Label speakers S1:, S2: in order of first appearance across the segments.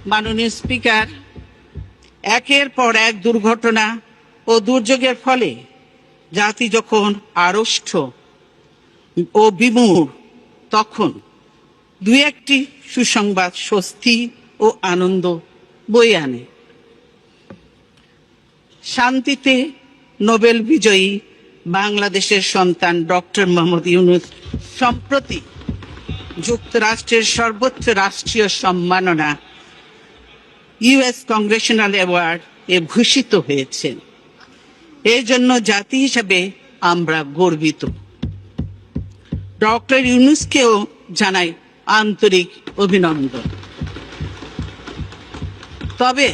S1: মাননীয় স্পিকার, একের পর এক দুর্ঘটনা ও দুর্যোগের ফলে জাতি যখন আড়ষ্ট ও বিমূঢ়, তখন দুই একটি সুসংবাদ স্বস্তি ও আনন্দ বয়ে আনে। শান্তিতে নোবেল বিজয়ী বাংলাদেশের সন্তান ডক্টর মোহাম্মদ ইউনূস সম্প্রতি যুক্তরাষ্ট্রের সর্বোচ্চ রাষ্ট্রীয় সম্মাননা ইউএস কংগ্রেশনাল অ্যাওয়ার্ড এ ভূষিত হয়েছেন। এর জন্য জাতি হিসাবে আমরা গর্বিত। ডক্টর ইউনূসকেও জানাই আন্তরিক অভিনন্দন। তবে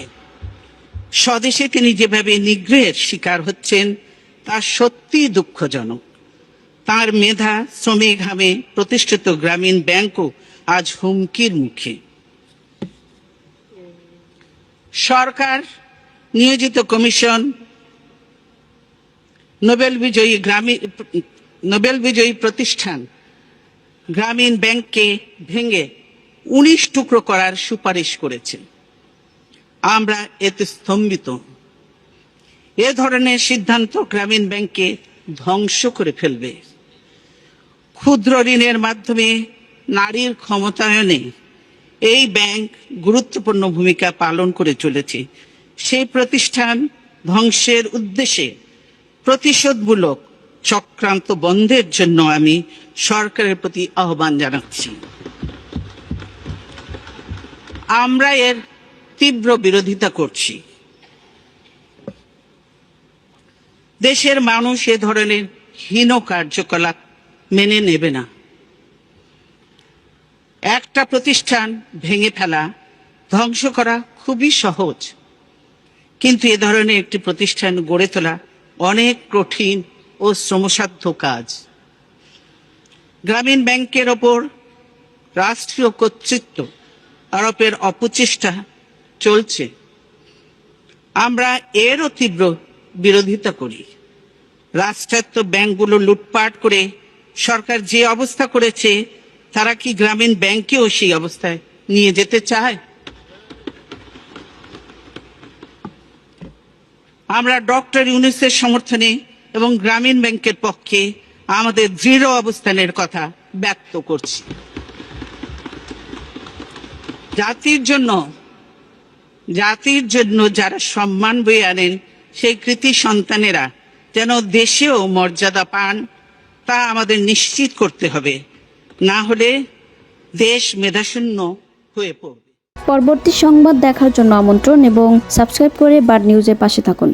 S1: স্বদেশে তিনি যেভাবে নিগ্রহের শিকার হচ্ছেন তা সত্যিই দুঃখজনক। তার মেধা, শ্রমে ঘামে প্রতিষ্ঠিত গ্রামীণ ব্যাংকও আজ হুমকির মুখে। সরকার নিয়োজিত কমিশন নোবেল বিজয়ী প্রতিষ্ঠান গ্রামীণ ব্যাংককে ভেঙে 19 টুকরো করার সুপারিশ করেছে। আমরা এতে স্তম্ভিত। এ ধরনের সিদ্ধান্ত গ্রামীণ ব্যাংককে ধ্বংস করে ফেলবে। ক্ষুদ্র ঋণের মাধ্যমে নারীর ক্ষমতায়নে এই ব্যাংক গুরুত্বপূর্ণ ভূমিকা পালন করে চলেছে। সেই প্রতিষ্ঠান ধ্বংসের উদ্দেশ্যে প্রতিশোধমূলক চক্রান্ত বন্ধের জন্য আমি সরকারের প্রতি আহ্বান জানাচ্ছি। আমরা এর তীব্র বিরোধিতা করছি। দেশের মানুষ এ ধরনের হীন কার্যকলাপ মেনে নেবে না। একটা প্রতিষ্ঠান ভেঙে ফেলা, ধ্বংস করা খুবই সহজ, কিন্তু এ ধরনের একটি প্রতিষ্ঠান গড়ে তোলা অনেক কঠিন ও শ্রমসাধ্য কাজ। গ্রামীণ ব্যাংকের ওপর রাষ্ট্রীয় কর্তৃত্ব আরোপের অপচেষ্টা চলছে। আমরা এরও তীব্র বিরোধিতা করি। রাষ্ট্রায়ত্ত ব্যাংকগুলো লুটপাট করে সরকার যে অবস্থা করেছে, তারা কি গ্রামীণ ব্যাংকেও সেই অবস্থায় নিয়ে যেতে চায়? আমরা ডক্টর ইউনূসের সমর্থনে এবং গ্রামীণ ব্যাংকের পক্ষে আমাদের দৃঢ় অবস্থানের কথা ব্যক্ত করছি। জাতির জন্য যারা সম্মান বয়ে আনেন, সেই কৃতি সন্তানেরা যেন দেশেও মর্যাদা পান, তা আমাদের নিশ্চিত করতে হবে। না হলে দেশ মেধাশূন্য হয়ে পড়বে।
S2: পরবর্তী সংবাদ দেখার জন্য আমন্ত্রণ এবং সাবস্ক্রাইব করে বার্ড নিউজের পাশে থাকুন।